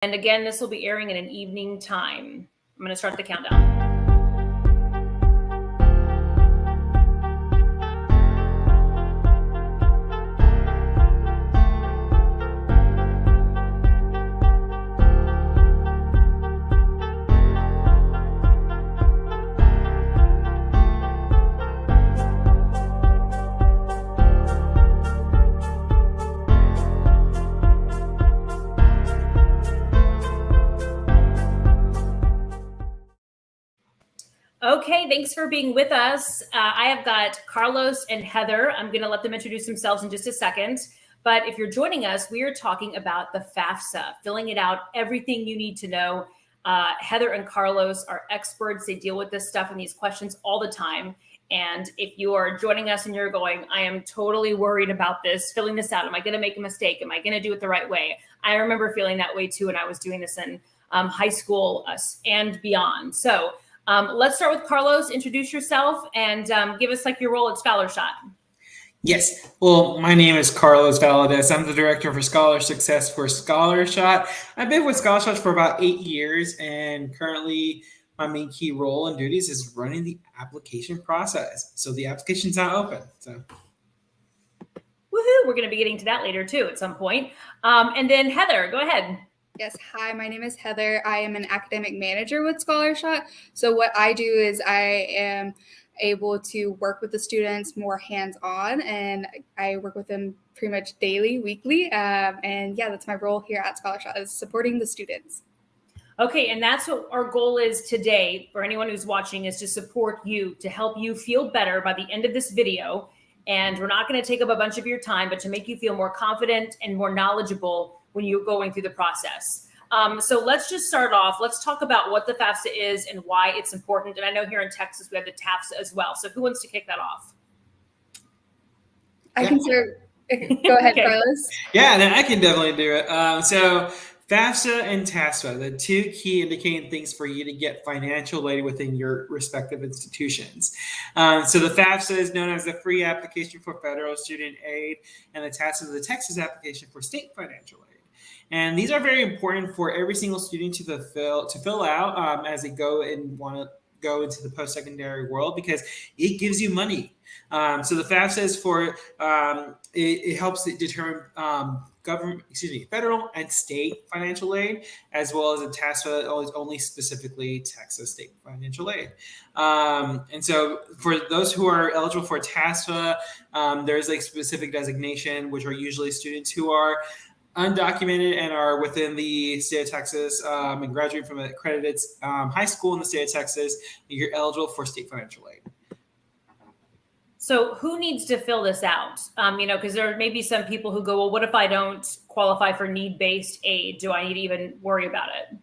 And again, this will be airing at an evening time. I'm going to start the countdown. Okay, thanks for being with us. I have got Carlos and Heather. I'm going to let them introduce themselves in just a second. But if you're joining us, we are talking about the FAFSA, filling it out, everything you need to know. Heather and Carlos are experts. They deal with this stuff and these questions all the time. And if you are joining us and you're going, I am totally worried about this, filling this out. Am I going to make a mistake? Am I going to do it the right way? I remember feeling that way too when I was doing this in high school and beyond. So let's start with Carlos. Introduce yourself and give us like your role at ScholarShot. Yes. Well, my name is Carlos Valadez. I'm the director for Scholar Success for ScholarShot. I've been with ScholarShot for about 8 years, and currently my main key role and duties is running the application process. So the application's not open. So. Woohoo! We're going to be getting to that later too at some point. And then Heather, go ahead. Yes. Hi, my name is Heather. I am an academic manager with ScholarShot. So what I do is I am able to work with the students more hands-on, and I work with them pretty much daily, weekly. And yeah, that's my role here at ScholarShot, is supporting the students. Okay, and that's what our goal is today for anyone who's watching, is to support you, to help you feel better by the end of this video. And we're not going to take up a bunch of your time, but to make you feel more confident and more knowledgeable when you're going through the process. So let's just start off. Let's talk about what the FAFSA is and why it's important. And I know here in Texas, we have the TAFSA as well. So who wants to kick that off? I can start. Go ahead, okay. Carlos. Yeah, I can definitely do it. So FAFSA and TAFSA, the two key indicating things for you to get financial aid within your respective institutions. So the FAFSA is known as the free application for federal student aid, and the TAFSA is the Texas application for state financial aid. And these are very important for every single student to fill out as they go and want to go into the post-secondary world, because it gives you money. So the FAFSA is for it helps determine federal and state financial aid, as well as the TAFSA is only specifically Texas state financial aid. And so for those who are eligible for TAFSA, there's like specific designation, which are usually students who are undocumented and are within the state of Texas and graduate from an accredited high school in the state of Texas. You're eligible for state financial aid. So who needs to fill this out? Because there may be some people who go, well, what if I don't qualify for need-based aid? Do I need to even worry about it?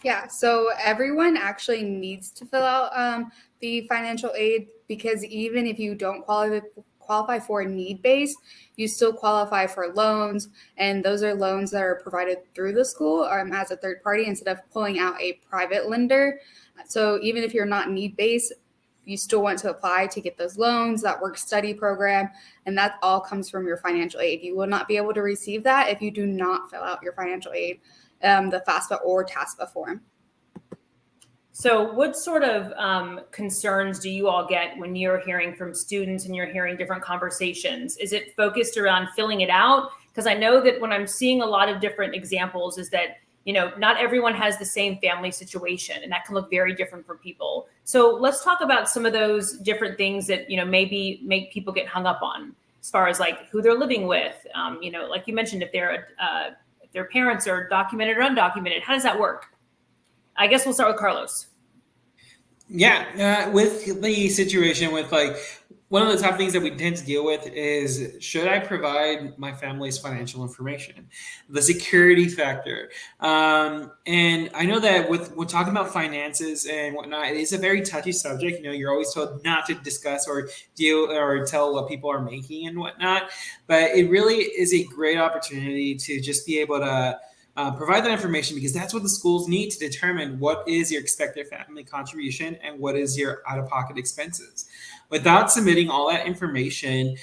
Yeah, so everyone actually needs to fill out the financial aid, because even if you don't qualify for need-based, you still qualify for loans, and those are loans that are provided through the school as a third party instead of pulling out a private lender. So even if you're not need-based, you still want to apply to get those loans, that work-study program, and that all comes from your financial aid. You will not be able to receive that if you do not fill out your financial aid, the FAFSA or TAFSA form. So what sort of concerns do you all get when you're hearing from students and you're hearing different conversations? Is it focused around filling it out? Because I know that when I'm seeing a lot of different examples is that, not everyone has the same family situation, and that can look very different for people. So let's talk about some of those different things that, maybe make people get hung up on, as far as like who they're living with. Like you mentioned, if their parents are documented or undocumented, how does that work? I guess we'll start with Carlos. Yeah, with the situation with one of the top things that we tend to deal with is, should I provide my family's financial information? The security factor. And I know that when talking about finances and whatnot, it is a very touchy subject. You're always told not to discuss or deal or tell what people are making and whatnot. But it really is a great opportunity to just be able to provide that information, because that's what the schools need to determine what is your expected family contribution and what is your out-of-pocket expenses. Without submitting all that information,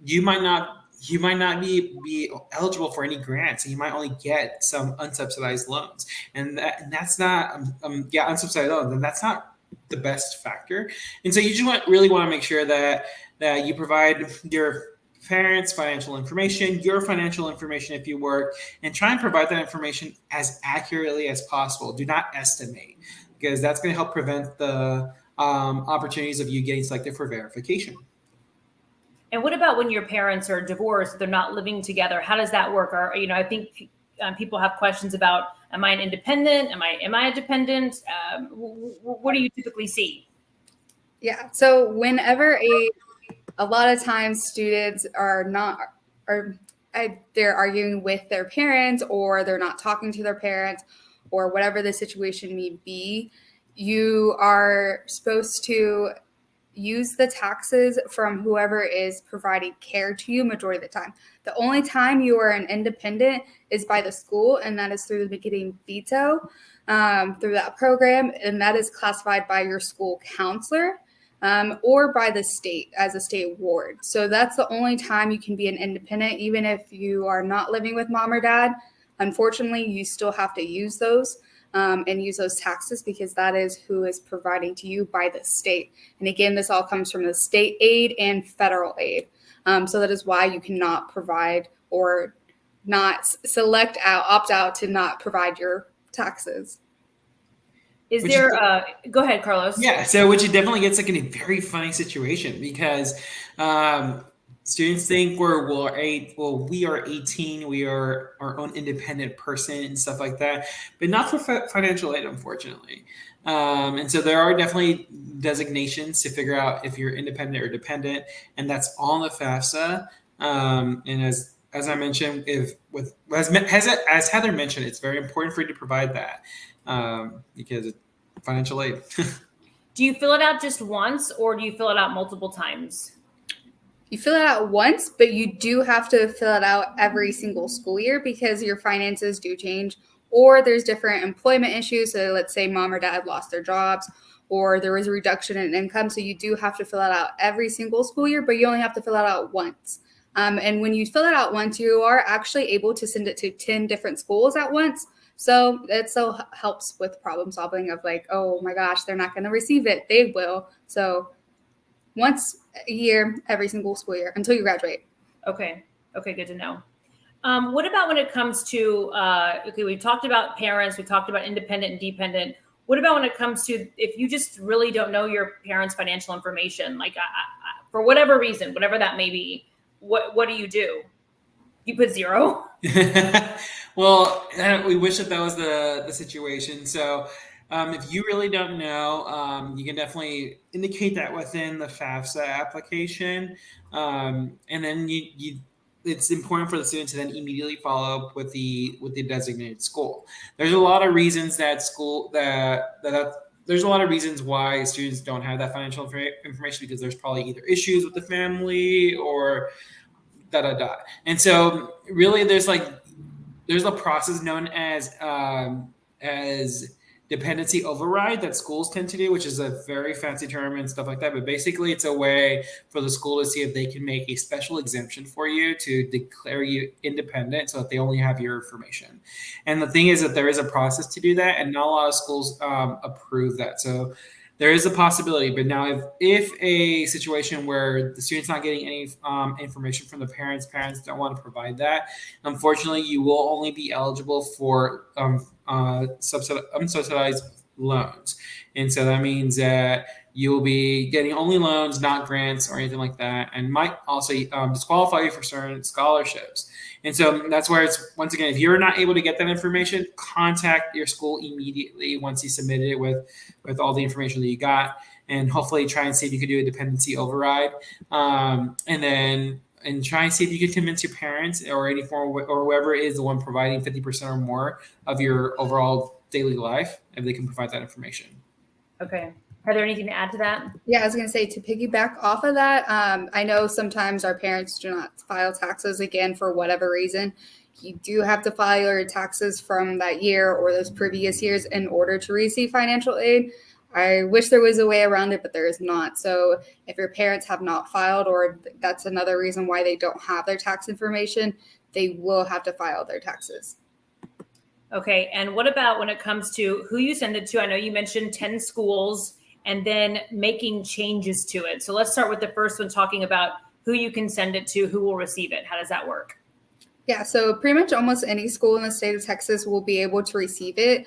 you might not you might not be eligible for any grants, and you might only get some unsubsidized loans, and that's not unsubsidized loans, and that's not the best factor. And so you just really want to make sure that you provide your parents' financial information, your financial information if you work, and try and provide that information as accurately as possible. Do not estimate, because that's going to help prevent the opportunities of you getting selected for verification. And what about when your parents are divorced, they're not living together? How does that work? Or, I think people have questions about, am I an independent? Am I a dependent? What do you typically see? Yeah. So whenever a lot of times students they're arguing with their parents, or they're not talking to their parents, or whatever the situation may be, you are supposed to use the taxes from whoever is providing care to you majority of the time. The only time you are an independent is by the school, and that is through the beginning veto, through that program, and that is classified by your school counselor, or by the state as a state ward. So that's the only time you can be an independent, even if you are not living with mom or dad. Unfortunately, you still have to use those. And use those taxes, because that is who is providing to you by the state. And again, this all comes from the state aid and federal aid. So that is why you cannot provide, or not opt out to not provide your taxes. Go ahead, Carlos. Yeah, so which it definitely gets like in a very funny situation, because students think we are 18, we are our own independent person and stuff like that, but not for financial aid, unfortunately. And so there are definitely designations to figure out if you're independent or dependent, and that's all in the FAFSA. And as I mentioned, as Heather mentioned, it's very important for you to provide that, because it's financial aid. Do you fill it out just once, or do you fill it out multiple times? You fill it out once, but you do have to fill it out every single school year, because your finances do change, or there's different employment issues. So let's say mom or dad lost their jobs, or there was a reduction in income. So you do have to fill it out every single school year, but you only have to fill it out once. And when you fill it out once, you are actually able to send it to 10 different schools at once. So it so helps with problem solving of like, oh my gosh, they're not going to receive it. They will. So once a year, every single school year until you graduate. Okay, good to know. What about when it comes to, we talked about parents, we talked about independent and dependent. What about when it comes to, if you just really don't know your parents' financial information, like for whatever reason, whatever that may be, what do? You put 0? Well, we wish that was the situation. So if you really don't know, you can definitely indicate that within the FAFSA application. And then it's important for the student to then immediately follow up with the designated school. There's a lot of reasons there's a lot of reasons why students don't have that financial information, because there's probably either issues with the family or And so really there's a process known as dependency override that schools tend to do, which is a very fancy term and stuff like that. But basically it's a way for the school to see if they can make a special exemption for you to declare you independent, so that they only have your information. And the thing is that there is a process to do that, and not a lot of schools approve that. So there is a possibility. But now if a situation where the student's not getting any information from the parents don't want to provide that, unfortunately, you will only be eligible for unsubsidized loans. And so that means that you'll be getting only loans, not grants or anything like that, and might also disqualify you for certain scholarships. And so that's where it's, once again, if you're not able to get that information, contact your school immediately once you submit it with all the information that you got, and hopefully try and see if you could do a dependency override. And try and see if you can convince your parents or any form or whoever is the one providing 50% or more of your overall daily life, if they can provide that information. Okay. Are there anything to add to that? Yeah, I was going to say, to piggyback off of that, I know sometimes our parents do not file taxes, again, for whatever reason. You do have to file your taxes from that year or those previous years in order to receive financial aid. I wish there was a way around it, but there is not. So if your parents have not filed, or that's another reason why they don't have their tax information, they will have to file their taxes. Okay. And what about when it comes to who you send it to? I know you mentioned 10 schools and then making changes to it. So let's start with the first one, talking about who you can send it to, who will receive it. How does that work? Yeah, so pretty much almost any school in the state of Texas will be able to receive it.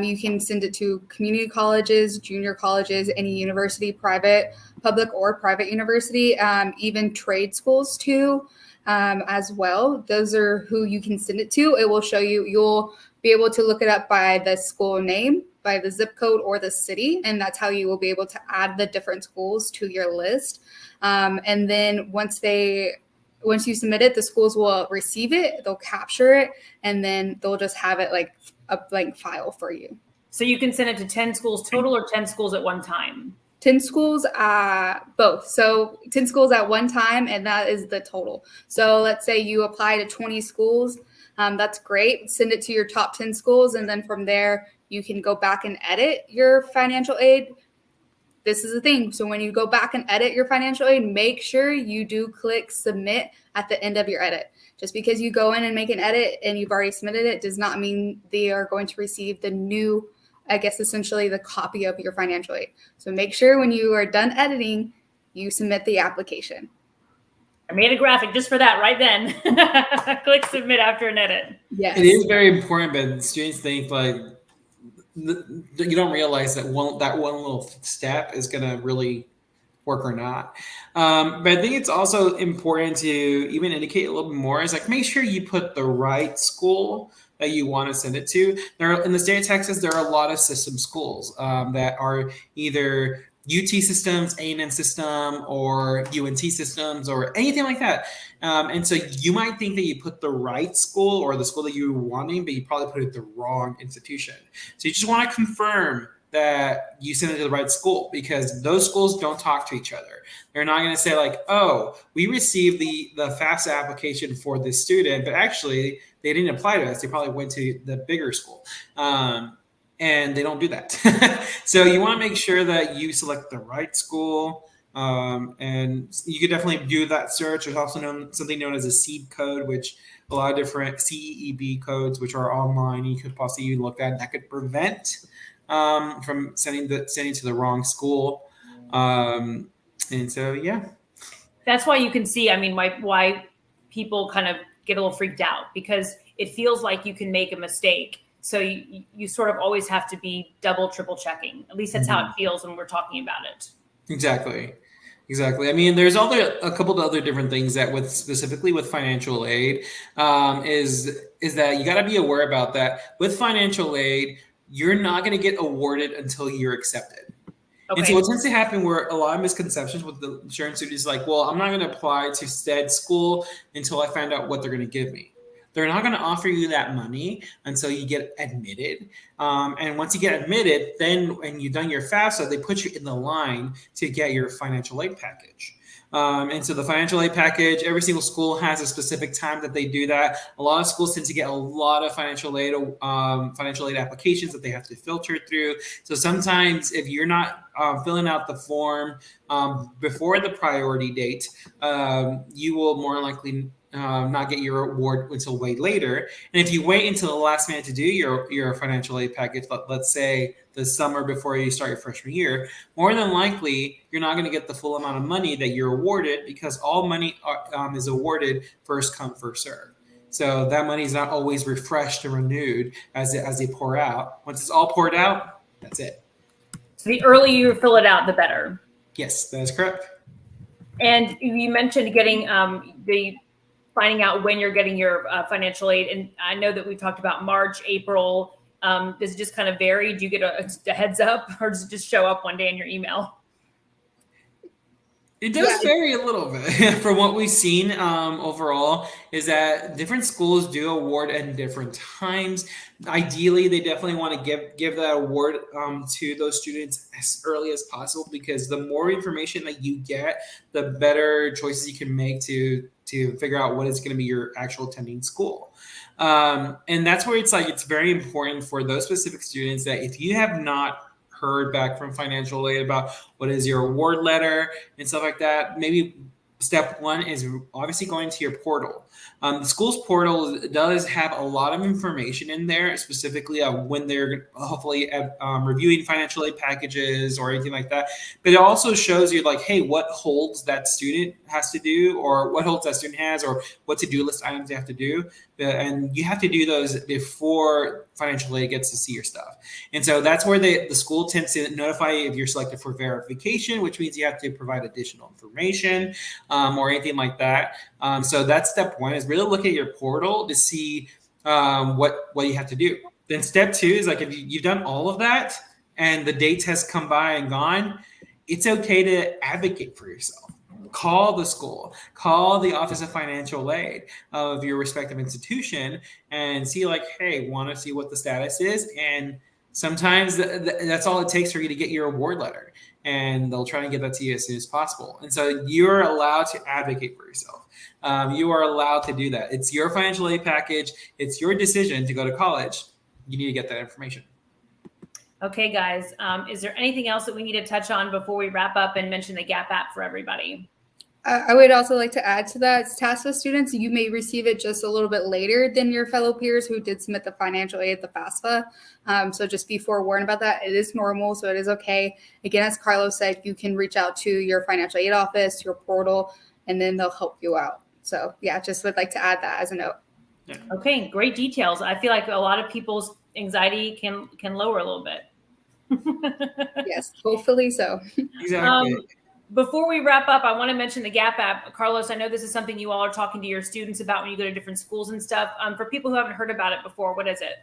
You can send it to community colleges, junior colleges, any university, private, public or private university, even trade schools too, as well. Those are who you can send it to. It will show you, you'll be able to look it up by the school name, by the zip code or the city, and that's how you will be able to add the different schools to your list. And then once you submit it, the schools will receive it, they'll capture it, and then they'll just have it like a blank file for you. So you can send it to 10 schools total or 10 schools at one time? 10 schools, both. So 10 schools at one time, and that is the total. So let's say you apply to 20 schools. That's great. Send it to your top 10 schools, and then from there, you can go back and edit your financial aid. This is the thing. So when you go back and edit your financial aid, make sure you do click submit at the end of your edit. Just because you go in and make an edit and you've already submitted it does not mean they are going to receive the new, I guess, essentially the copy of your financial aid. So make sure when you are done editing, you submit the application. I made a graphic just for that right then. Click submit after an edit. Yes. It is very important, but students think like you don't realize that one little step is going to really work or not. But I think it's also important to even indicate a little bit more is like make sure you put the right school that you want to send it to. In the state of Texas, there are a lot of system schools that are either UT systems, A&M system, or UNT systems, or anything like that. And so you might think that you put the right school or the school that you were wanting, but you probably put it at the wrong institution. So you just want to confirm that you send it to the right school, because those schools don't talk to each other. They're not going to say like, oh, we received the FAFSA application for this student, but actually they didn't apply to us. They probably went to the bigger school. And they don't do that. So you want to make sure that you select the right school. And you could definitely do that search. There's also something known as a seed code, which a lot of different CEEB codes, which are online, you could possibly look at that could prevent from sending to the wrong school. And so, yeah. That's why you can see, I mean, why people kind of get a little freaked out, because it feels like you can make a mistake. So you sort of always have to be double, triple checking. At least that's how it feels when we're talking about it. Exactly. I mean, there's a couple of other different things that specifically with financial aid is that you got to be aware about that. With financial aid, you're not going to get awarded until you're accepted. Okay. And so what tends to happen, where a lot of misconceptions with the insurance students is like, well, I'm not going to apply to said school until I find out what they're going to give me. They're not going to offer you that money until you get admitted. And once you get admitted, then when you've done your FAFSA, they put you in the line to get your financial aid package. And so the financial aid package, every single school has a specific time that they do that. A lot of schools tend to get a lot of financial aid applications that they have to filter through. So sometimes if you're not filling out the form before the priority date, you will more likely not get your award until way later. And if you wait until the last minute to do your financial aid package, let's say the summer before you start your freshman year, more than likely you're not going to get the full amount of money that you're awarded, because all money is awarded first come, first serve. So that money is not always refreshed and renewed as they pour out. Once it's all poured out, that's it. So the earlier you fill it out, the better. Yes, that is correct. And you mentioned getting finding out when you're getting your financial aid. And I know that we talked about March, April. Does it just kind of vary? Do you get a heads up, or does it just show up one day in your email? It does vary a little bit. From what we've seen overall is that different schools do award at different times. Ideally, they definitely want to give that award to those students as early as possible, because the more information that you get, the better choices you can make to figure out what is going to be your actual attending school. And that's where it's very important for those specific students that if you have not heard back from financial aid about what is your award letter and stuff like that, maybe step one is obviously going to your portal. The school's portal does have a lot of information in there, specifically when they're hopefully reviewing financial aid packages or anything like that. But it also shows you like, hey, what holds that student has to do, or what holds that student has, or what to-do list items they have to do. And you have to do those before financial aid gets to see your stuff. And so that's where the school tends to notify you if you're selected for verification, which means you have to provide additional information or anything like that. So that's step one, is really look at your portal to see what you have to do. Then step two is like, if you've done all of that and the dates has come by and gone, it's okay to advocate for yourself. Call the school, call the Office of Financial Aid of your respective institution and see like, hey, want to see what the status is. And sometimes that's all it takes for you to get your award letter, and they'll try and get that to you as soon as possible. And so you're allowed to advocate for yourself. You are allowed to do that. It's your financial aid package. It's your decision to go to college. You need to get that information. Okay, guys. Is there anything else that we need to touch on before we wrap up and mention the GAP app for everybody? I would also like to add to that, TAFSA students, you may receive it just a little bit later than your fellow peers who did submit the financial aid, the FAFSA. So just be forewarned about that. It is normal, so it is okay. Again, as Carlos said, you can reach out to your financial aid office, your portal, and then they'll help you out. So yeah, just would like to add that as a note. Yeah. Okay, great details. I feel like a lot of people's anxiety can lower a little bit. Yes, hopefully so. Exactly. Before we wrap up, I want to mention the GAP app. Carlos, I know this is something you all are talking to your students about when you go to different schools and stuff. For people who haven't heard about it before, what is it?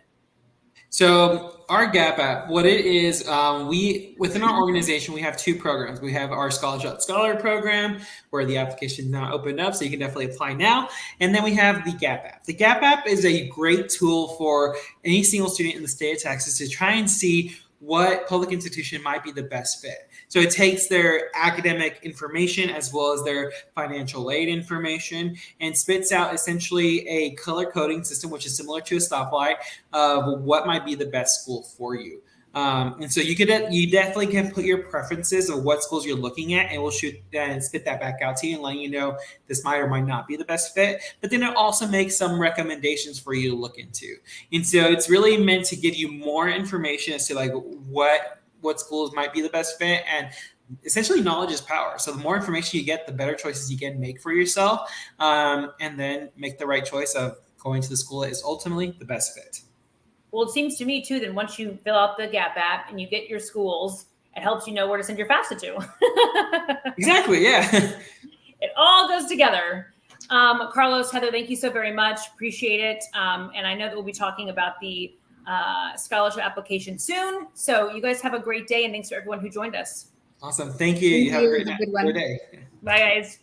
So our GAP app, what it is, we within our organization, we have two programs. We have our Scholarship Scholar program, where the application is now opened up, so you can definitely apply now. And then we have the GAP app. The GAP app is a great tool for any single student in the state of Texas to try and see what public institution might be the best fit. So it takes their academic information as well as their financial aid information and spits out essentially a color coding system, which is similar to a stoplight, of what might be the best school for you. And so you definitely can put your preferences of what schools you're looking at, and we'll shoot and spit that back out to you and let you know this might or might not be the best fit. But then it also makes some recommendations for you to look into. And so it's really meant to give you more information as to like what schools might be the best fit. And essentially knowledge is power. So the more information you get, the better choices you can make for yourself, and then make the right choice of going to the school that is ultimately the best fit. Well, it seems to me, too, that once you fill out the GAP app and you get your schools, it helps you know where to send your FAFSA to. Exactly, yeah. It all goes together. Carlos, Heather, thank you so very much. Appreciate it. And I know that we'll be talking about the scholarship application soon. So you guys have a great day, and thanks to everyone who joined us. Awesome. Thank you. You have a great day. Good one. Day. Bye, guys.